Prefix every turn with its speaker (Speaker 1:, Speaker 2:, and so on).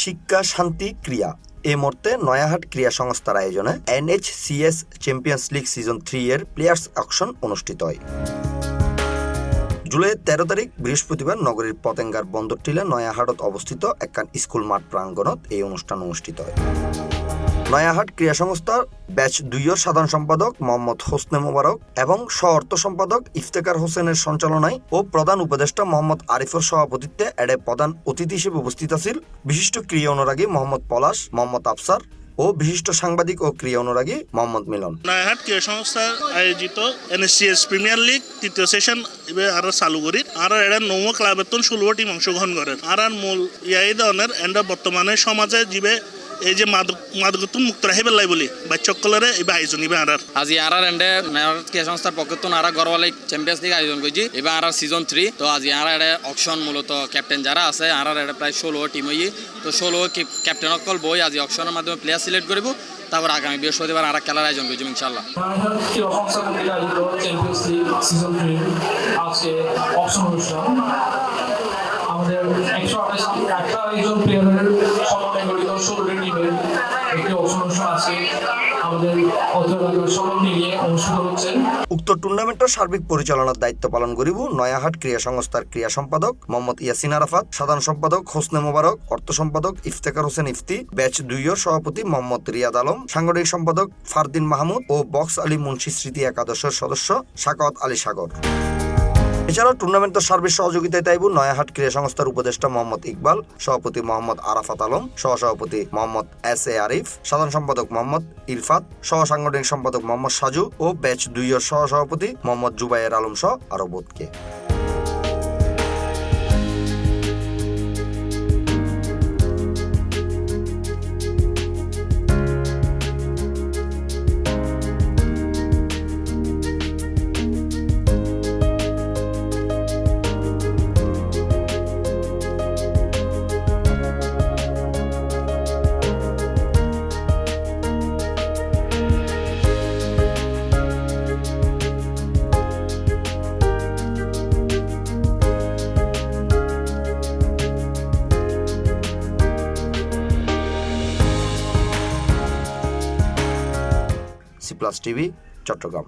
Speaker 1: শিক্ষা শান্তি ক্রিয়া এই মুহূর্তে নয়াহাট ক্রিয়া সংস্থার আয়োজনে NHCS চ্যাম্পিয়ন্স লিগ সিজন 3 এর প্লেয়ার্স অকশন অনুষ্ঠিত হয়। জুলাই 13 তারিখ বৃহস্পতিবার নগরীর পতেঙ্গার বন্দর টিলা নয়াহাটত অবস্থিত একখান স্কুল মাঠ প্রাঙ্গণত এই অনুষ্ঠান অনুষ্ঠিত হয়। নয়াহাট ক্রিয়া সংস্থার ব্যাচ 2 সাধারণ সম্পাদক মোহাম্মদ হোসনে মোবারক এবং সহ অর্থ সম্পাদক ইফতেখার হোসেনের সঞ্চালনায় ও প্রধান উপদেষ্টা মোহাম্মদ আরিফের সভাপতিত্বে এডে প্রধান অতিথি হিসেবে উপস্থিত আছেন বিশিষ্ট ক্রীড়া অনুরাগী মোহাম্মদ পলাশ, মোহাম্মদ আফসার ও বিশিষ্ট সাংবাদিক ও ক্রীড়া অনুরাগী মোহাম্মদ মিলন।
Speaker 2: নয়াহাট ক্রীড়া সংস্থা আয়োজিত NHCS প্রিমিয়ার লিগ তৃতীয় সেশন এবার আর চালু করি আর এরা 9 ক্লাবের 16 টিম অংশগ্রহণ করে আর মূল ইয়াই ধরনের এন্ড বর্তমানে সমাজে জীবে এই যে মাদকতুন মুক্ত রাখি পেলাই বলি বাচ্চকলরে এই আয়োজন এবার আর
Speaker 3: আজি আর এন্ডে নয়াহাট ক্রীড়া সংস্থার পক্ষ থেকে আর গড়ওয়ালা চ্যাম্পিয়ন্স লিগ আয়োজন করছি এবার আর সিজন 3 তো আজি আর অকশন মূলত ক্যাপ্টেন যারা আছে আর প্রায় 16 টিম হই তো 16 ক্যাপ্টেন অকল বই আজি অকশনের মাধ্যমে প্লেয়ার সিলেক্ট করব তারপর আগামী বৃহস্পতিবার আর খেলার আয়োজন করছি ইনশাআল্লাহ।
Speaker 4: নয়াহাট ক্রীড়া সংস্থা কর্তৃক আয়োজিত চ্যাম্পিয়ন্স লিগ সিজন 3 আজকে অকশন অনুষ্ঠান আমাদের 128 প্লেয়ারের সমন্বয়ে গঠিত 16টি টিমের একটি অকশন অনুষ্ঠান আজকে আমাদের অধ্যয়নের সময় নিয়ে অনুষ্ঠিত হচ্ছে।
Speaker 1: উক্ত টুর্নামেন্টের সার্বিক পরিচালনার দায়িত্ব পালন করিব নয়াহাট ক্রীড়া সংস্থার ক্রীড়া সম্পাদক মোহাম্মদ ইয়াসিন আরাফাত, সাধারণ সম্পাদক হোসনে মোবারক, অর্থ সম্পাদক ইফতেখার হোসেন ইফতি, ব্যাচ 2 সভাপতি মোহাম্মদ রিয়াদ আলম, সাংগঠনিক সম্পাদক ফারদিন মাহমুদ ও বক্স আলী মুন্সি স্মৃতি একাদশের সদস্য সাকাওয়াত আলী সাগর। এছাড়াও টুর্নামেন্টের সার্বিক সহযোগিতায় তাইব নয়াহাট ক্রীড়া সংস্থার উপদেষ্টা মোহাম্মদ ইকবাল, সভাপতি মোহাম্মদ আরাফাত আলম, সহসভাপতি মোহাম্মদ SA আরিফ, সাধারণ সম্পাদক মোহাম্মদ ইরফাত, সহ সাংগঠনিক সম্পাদক মোহাম্মদ সাজু ও ব্যাচ 2 সহসভাপতি মোহাম্মদ জুবাইর আলম সহ আরো বোধকে। C+ TV Chittagong.